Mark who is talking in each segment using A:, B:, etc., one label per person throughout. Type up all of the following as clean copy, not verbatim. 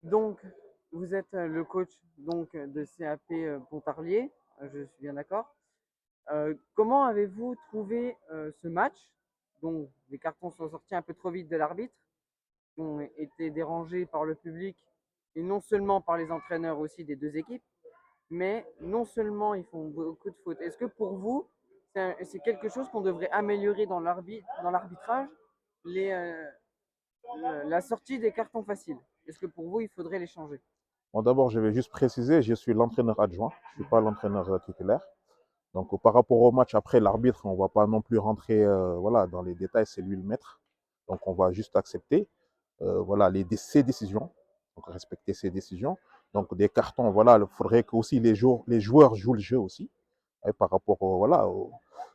A: Donc, vous êtes le coach de CAP Pontarlier, je suis bien d'accord. Comment avez-vous trouvé ce match? Donc, les cartons sont sortis un peu trop vite de l'arbitre, ont été dérangés par le public et non seulement par les entraîneurs aussi des deux équipes, mais non seulement ils font beaucoup de fautes. Est-ce que pour vous, c'est quelque chose qu'on devrait améliorer dans l'arbitrage, les, la sortie des cartons faciles? Est-ce que pour vous, il faudrait les changer?
B: Bon, d'abord, je vais juste préciser, je suis l'entraîneur adjoint, je ne suis pas l'entraîneur titulaire. Donc, par rapport au match, après l'arbitre, on ne va pas non plus rentrer voilà, dans les détails, c'est lui le maître. Donc, on va juste accepter voilà, ses décisions, donc respecter ses décisions. Donc, des cartons, voilà, il faudrait que aussi les joueurs jouent le jeu aussi, par rapport voilà,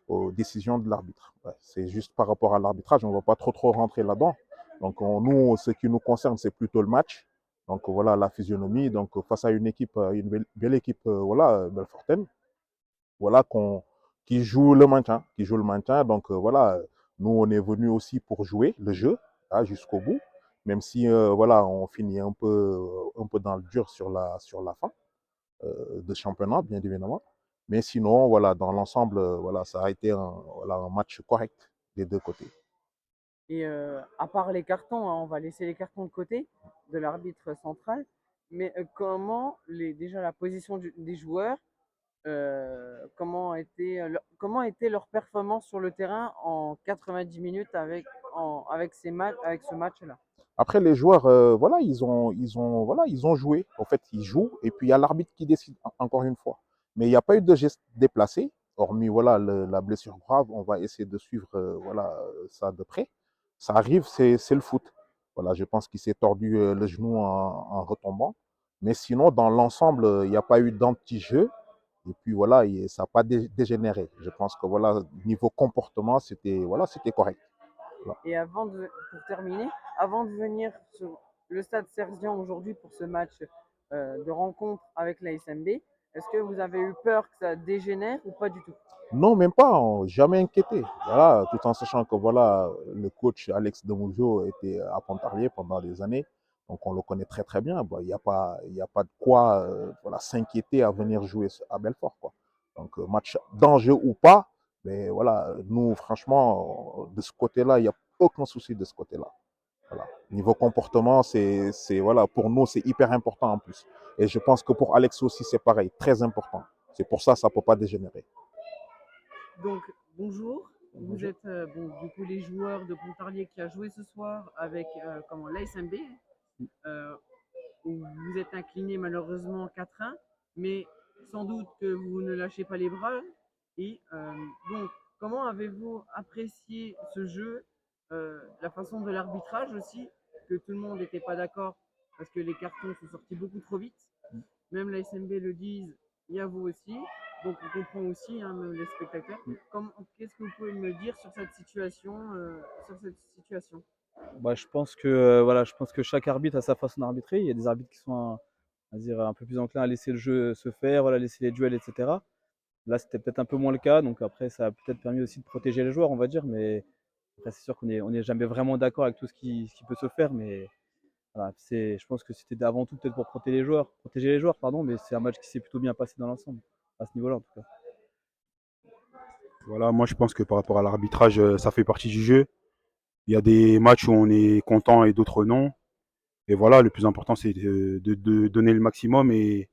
B: aux décisions de l'arbitre. Ouais, c'est juste par rapport à l'arbitrage, on ne va pas trop rentrer là-dedans. Donc, nous, ce qui nous concerne, c'est plutôt le match. Donc, voilà la physionomie. Donc, face à une équipe, une belle équipe, voilà, Belfortaine, voilà, qui joue le maintien. Donc voilà, nous on est venu aussi pour jouer le jeu jusqu'au bout, même si voilà, on finit un peu dans le dur sur la fin de championnat, bien évidemment. Mais sinon, voilà, dans l'ensemble, voilà, ça a été voilà, un match correct des deux côtés.
A: Et à part les cartons, hein, on va laisser les cartons de côté de l'arbitre central, mais déjà la position des joueurs, comment était leur performance sur le terrain en 90 minutes avec ce match-là?
B: Après, les joueurs, voilà, voilà, ils ont joué. En fait, ils jouent et puis il y a l'arbitre qui décide, encore une fois. Mais il n'y a pas eu de geste déplacé, hormis voilà, la blessure grave. On va essayer de suivre voilà, ça de près. Ça arrive, c'est le foot. Voilà, je pense qu'il s'est tordu le genou en retombant. Mais sinon, dans l'ensemble, il n'y a pas eu d'anti-jeu. Et puis voilà, ça n'a pas dégénéré. Je pense que voilà, niveau comportement, c'était correct. Voilà.
A: Et pour terminer, avant de venir sur le stade Serzian aujourd'hui pour ce match de rencontre avec la SMB, est-ce que vous avez eu peur que ça dégénère ou pas du tout?
B: Non, même pas, jamais inquiété. Voilà, tout en sachant que voilà, le coach Alex Demoujo était à Pontarlier pendant des années, donc on le connaît très très bien. Bon, il y a pas de quoi voilà, s'inquiéter à venir jouer à Belfort, quoi. Donc match d'enjeu ou pas, mais voilà, nous franchement, de ce côté-là, il n'y a aucun souci de ce côté-là. Voilà. Niveau comportement, voilà, pour nous, c'est hyper important en plus. Et je pense que pour Alex aussi, c'est pareil, très important. C'est pour ça, ça ne peut pas dégénérer.
A: Donc, bonjour. Vous
B: Bonjour.
A: êtes du coup les joueurs de Pontarlier qui a joué ce soir avec l'ASMB, euh, où vous êtes incliné malheureusement 4-1, mais sans doute que vous ne lâchez pas les bras. Et donc, comment avez-vous apprécié ce jeu, la façon de l'arbitrage aussi, que tout le monde n'était pas d'accord parce que les cartons sont sortis beaucoup trop vite. Même la SMB le disent, il y a vous aussi. Donc on comprend aussi, hein, les spectateurs. Qu'est-ce que vous pouvez me dire sur cette situation?
C: Bah, je pense que chaque arbitre a sa façon d'arbitrer. Il y a des arbitres qui sont dire, un peu plus enclins à laisser le jeu se faire, voilà, laisser les duels, etc. Là, c'était peut-être un peu moins le cas. Donc après, ça a peut-être permis aussi de protéger les joueurs, on va dire. Mais après, c'est sûr on est jamais vraiment d'accord avec tout ce qui peut se faire. Mais voilà, je pense que c'était avant tout peut-être pour protéger les joueurs, pardon. Mais c'est un match qui s'est plutôt bien passé dans l'ensemble, à ce niveau-là en tout cas.
D: Voilà, moi je pense que par rapport à l'arbitrage, ça fait partie du jeu. Il y a des matchs où on est content et d'autres non. Et voilà, le plus important c'est de donner le maximum et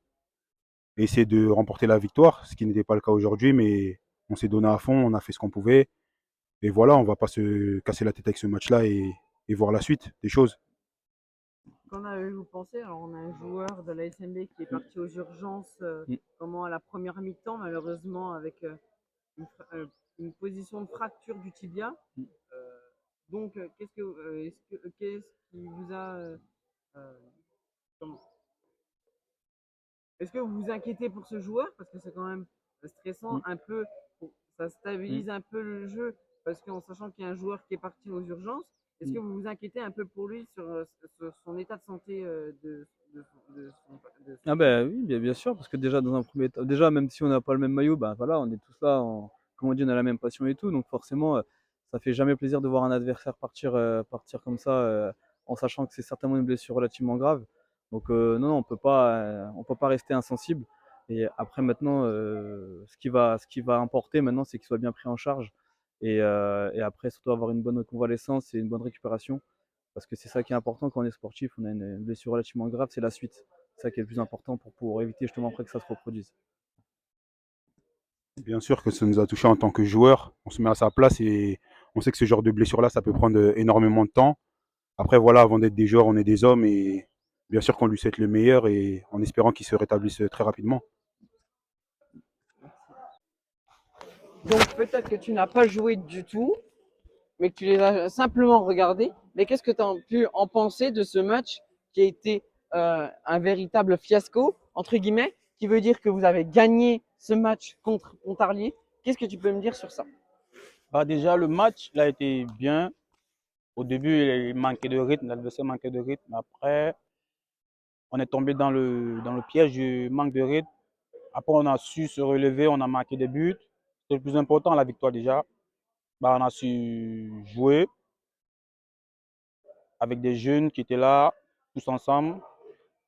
D: essayer de remporter la victoire, ce qui n'était pas le cas aujourd'hui, mais on s'est donné à fond, on a fait ce qu'on pouvait. Et voilà, on va pas se casser la tête avec ce match-là et voir la suite des choses.
A: Qu'en avez-vous pensé? Alors, on a un joueur de la SMB qui est parti aux urgences
C: Mm.
A: à la première mi-temps, malheureusement, avec une position de fracture du tibia. Euh, qu'est-ce qui vous a. Euh, comment- Est-ce que vous vous inquiétez pour ce joueur? Parce que c'est quand même stressant,
C: Mm.
A: un peu. Ça
C: Mm.
A: stabilise un peu le jeu, parce qu'en sachant qu'il y a un joueur qui est parti aux urgences, est-ce que
C: Mm.
A: vous vous inquiétez un peu pour lui sur son état de santé de
C: Ah
A: son
C: ben
A: genou?
C: oui, bien sûr, parce que déjà dans un premier temps, déjà même si on n'a pas le même maillot, ben voilà, on est tous là, comme on dit, on a la même passion et tout, donc forcément, ça fait jamais plaisir de voir un adversaire partir comme ça, en sachant que c'est certainement une blessure relativement grave. Donc non, on peut pas rester insensible. Et après maintenant, ce qui va importer maintenant, c'est qu'il soit bien pris en charge. Et après, surtout avoir une bonne convalescence et une bonne récupération. Parce que c'est ça qui est important quand on est sportif, on a une blessure relativement grave, c'est la suite. C'est ça qui est le plus important pour éviter justement après que ça se reproduise.
D: Bien sûr que ça nous a touché en tant que joueur. On se met à sa place et on sait que ce genre de blessure-là, ça peut prendre énormément de temps. Après, voilà, avant d'être des joueurs, on est des hommes et bien sûr qu'on lui souhaite le meilleur et en espérant qu'il se rétablisse très rapidement.
A: Donc peut-être que tu n'as pas joué du tout, mais que tu les as simplement regardés. Mais qu'est-ce que tu as pu en penser de ce match qui a été un véritable fiasco, entre guillemets, qui veut dire que vous avez gagné ce match contre Pontarlier. Qu'est-ce que tu peux me dire sur ça?
E: Bah déjà, le match, il a été bien. Au début, il manquait de rythme, l'adversaire manquait de rythme. Après, on est tombé dans le piège du manque de rythme. Après, on a su se relever, on a marqué des buts. C'est le plus important, la victoire déjà. Bah, on a su jouer avec des jeunes qui étaient là, tous ensemble.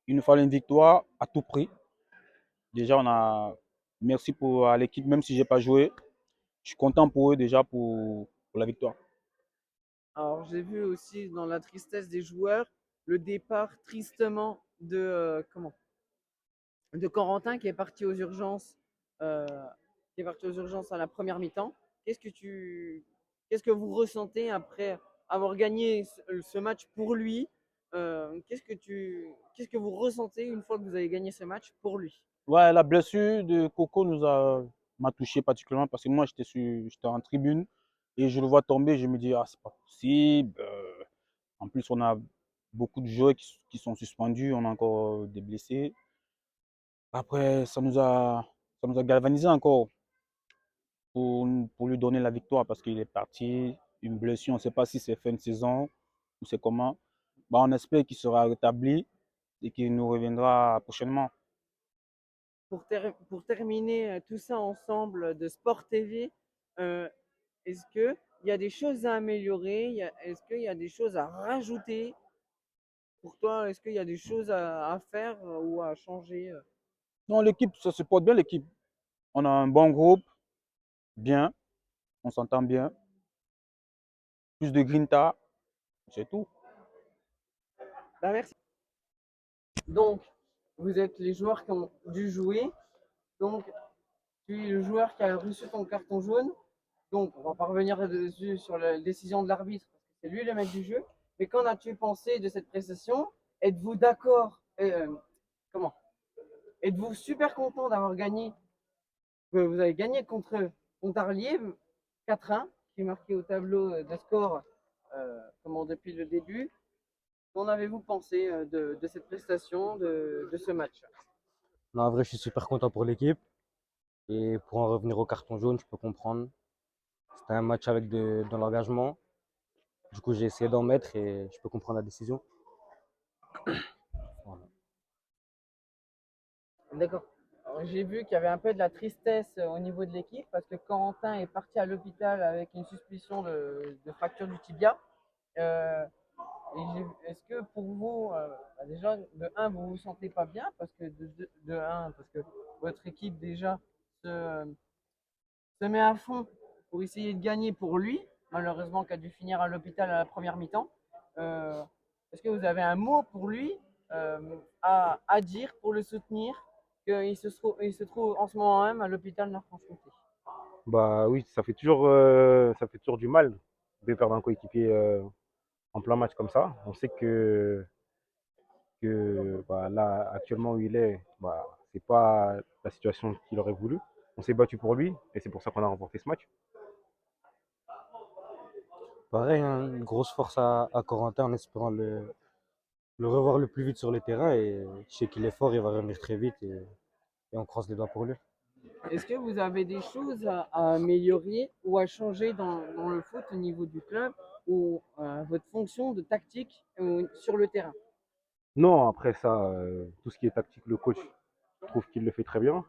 E: Il nous fallait une victoire à tout prix. Déjà, on a merci à l'équipe, même si je n'ai pas joué. Je suis content pour eux déjà pour la victoire.
A: Alors j'ai vu aussi dans la tristesse des joueurs le départ tristement de Corentin qui est parti aux urgences, à la première mi-temps. Qu'est-ce que vous ressentez après avoir gagné ce match pour lui? Qu'est-ce que vous ressentez une fois que vous avez gagné ce match pour lui?
E: Ouais, la blessure de Coco m'a touché particulièrement parce que moi, j'étais en tribune et je le vois tomber. Je me dis, ah, c'est pas possible. En plus, on a beaucoup de joueurs qui sont suspendus. On a encore des blessés. Après, ça nous a galvanisé encore pour lui donner la victoire parce qu'il est parti. Une blessure, on ne sait pas si c'est fin de saison ou c'est comment. Bah, on espère qu'il sera rétabli et qu'il nous reviendra prochainement.
A: Pour terminer tout ça ensemble de Sport TV, est-ce qu'il y a des choses à améliorer? Est-ce qu'il y a des choses à rajouter pour toi? Est-ce qu'il y a des choses à faire ou à changer?
E: Non, l'équipe, ça se porte bien, l'équipe. On a un bon groupe, bien, on s'entend bien. Plus de grinta, c'est tout.
A: Bah, merci. Donc, vous êtes les joueurs qui ont dû jouer. Donc, tu es le joueur qui a reçu ton carton jaune. Donc, on va pas revenir dessus sur la décision de l'arbitre, parce que c'est lui le maître du jeu. Mais qu'en as-tu pensé de cette prestation? Êtes-vous d'accord? Comment? Êtes-vous super content d'avoir gagné? Que vous avez gagné contre Pontarlier 4-1, qui est marqué au tableau de score depuis le début. Qu'en avez-vous pensé de cette prestation, de ce match?
F: Non, en vrai, je suis super content pour l'équipe. Et pour en revenir au carton jaune, je peux comprendre. C'était un match avec de l'engagement. Du coup, j'ai essayé d'en mettre et je peux comprendre la décision. Voilà.
A: D'accord. J'ai vu qu'il y avait un peu de la tristesse au niveau de l'équipe parce que Corentin est parti à l'hôpital avec une suspicion de fracture du tibia. Euh, Est-ce que pour vous, déjà, de un, vous vous sentez pas bien parce que de un, parce que votre équipe déjà se, se met à fond pour essayer de gagner pour lui, malheureusement qui a dû finir à l'hôpital à la première mi-temps. Euh, Est-ce que vous avez un mot pour lui à dire pour le soutenir qu'il il se trouve en ce moment même à l'hôpital Nord-Franche-Comté?
G: Bah oui, ça fait toujours du mal de perdre un coéquipier en plein match comme ça. On sait que bah, là, actuellement où il est, bah, c'est pas la situation qu'il aurait voulu. On s'est battu pour lui et c'est pour ça qu'on a remporté ce match.
F: Pareil, hein, une grosse force à Corentin en espérant le revoir le plus vite sur le terrain. Et je sais qu'il est fort, il va revenir très vite et on croise les doigts pour lui.
A: Est-ce que vous avez des choses à améliorer ou à changer dans le foot au niveau du club ou votre fonction de tactique sur le terrain?
G: Non, après ça, tout ce qui est tactique, le coach, je trouve qu'il le fait très bien.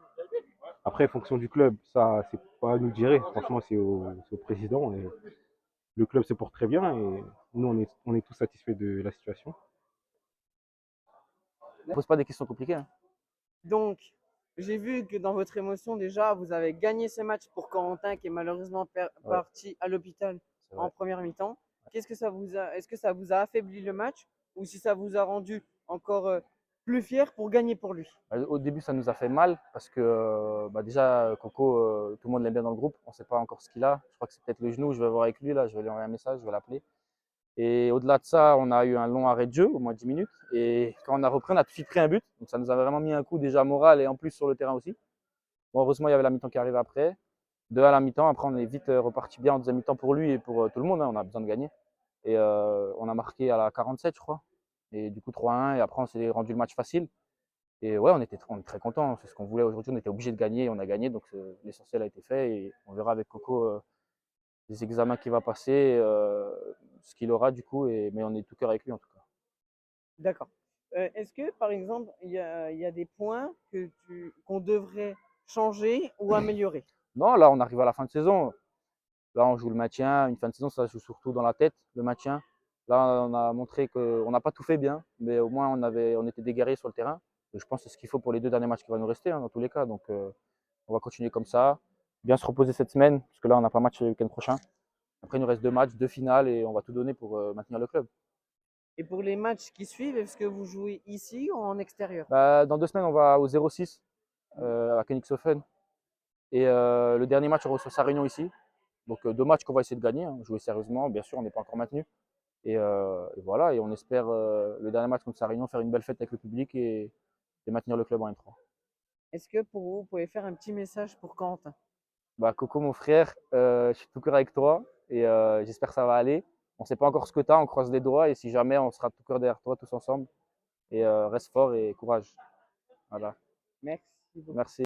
G: Après, fonction du club, ça, c'est pas à nous de gérer. Franchement, c'est au président. Et le club se porte très bien et nous, on est tous satisfaits de la situation.
H: ne pose pas des questions compliquées, hein.
A: Donc, j'ai vu que dans votre émotion, déjà, vous avez gagné ce match pour Corentin qui est malheureusement
H: Ouais.
A: parti à l'hôpital
H: C'est
A: en
H: vrai.
A: première mi-temps. Est-ce que ça vous a affaibli le match ou si ça vous a rendu encore plus fier pour gagner pour lui?
H: Au début, ça nous a fait mal parce que déjà, Coco, tout le monde l'aime bien dans le groupe. On ne sait pas encore ce qu'il a. Je crois que c'est peut-être le genou. Je vais voir avec lui, là. Je vais lui envoyer un message, je vais l'appeler. Et au-delà de ça, on a eu un long arrêt de jeu, au moins 10 minutes. Et quand on a repris, on a tout de suite pris un but. Donc ça nous avait vraiment mis un coup déjà moral et en plus sur le terrain aussi. Bon, heureusement, il y avait la mi-temps qui arrivait après. 2 à la mi-temps. Après, on est vite reparti bien en deuxième mi-temps pour lui et pour tout le monde, hein. On a besoin de gagner. Et on a marqué à la 47, je crois. Et du coup, 3-1. Et après, on s'est rendu le match facile. Et ouais, on est très contents. C'est ce qu'on voulait aujourd'hui. On était obligé de gagner et on a gagné. Donc l'essentiel a été fait. Et on verra avec Coco les examens qu'il va passer, ce qu'il aura du coup. Mais on est tout cœur avec lui en tout cas.
A: D'accord. Est-ce que, par exemple, il y a des points qu'on devrait changer ou améliorer?
H: Non, là, on arrive à la fin de saison. Là, on joue le maintien. Une fin de saison, ça se joue surtout dans la tête, le maintien. Là, on a montré qu'on n'a pas tout fait bien, mais au moins on était des guerriers sur le terrain. Et je pense que c'est ce qu'il faut pour les 2 derniers matchs qui vont nous rester, hein, dans tous les cas. Donc, on va continuer comme ça. Bien se reposer cette semaine, parce que là, on n'a pas match le week-end prochain. Après, il nous reste 2 matchs, 2 finales, et on va tout donner pour maintenir le club.
A: Et pour les matchs qui suivent, est-ce que vous jouez ici ou en extérieur?
H: Dans 2 semaines, on va au 06 à Königshofen. Et le dernier match, on reçoit sa réunion ici. Donc 2 matchs qu'on va essayer de gagner, hein, jouer sérieusement. Bien sûr, on n'est pas encore maintenu. Et voilà, et on espère le dernier match contre sa réunion faire une belle fête avec le public et maintenir le club en N3.
A: Est-ce que pour vous pouvez faire un petit message pour Quentin?
H: Coco, mon frère, je suis tout cœur avec toi et j'espère que ça va aller. On ne sait pas encore ce que tu as, on croise les doigts et si jamais, on sera tout cœur derrière toi tous ensemble. Et reste fort et courage. Voilà.
A: Merci beaucoup.
H: Merci.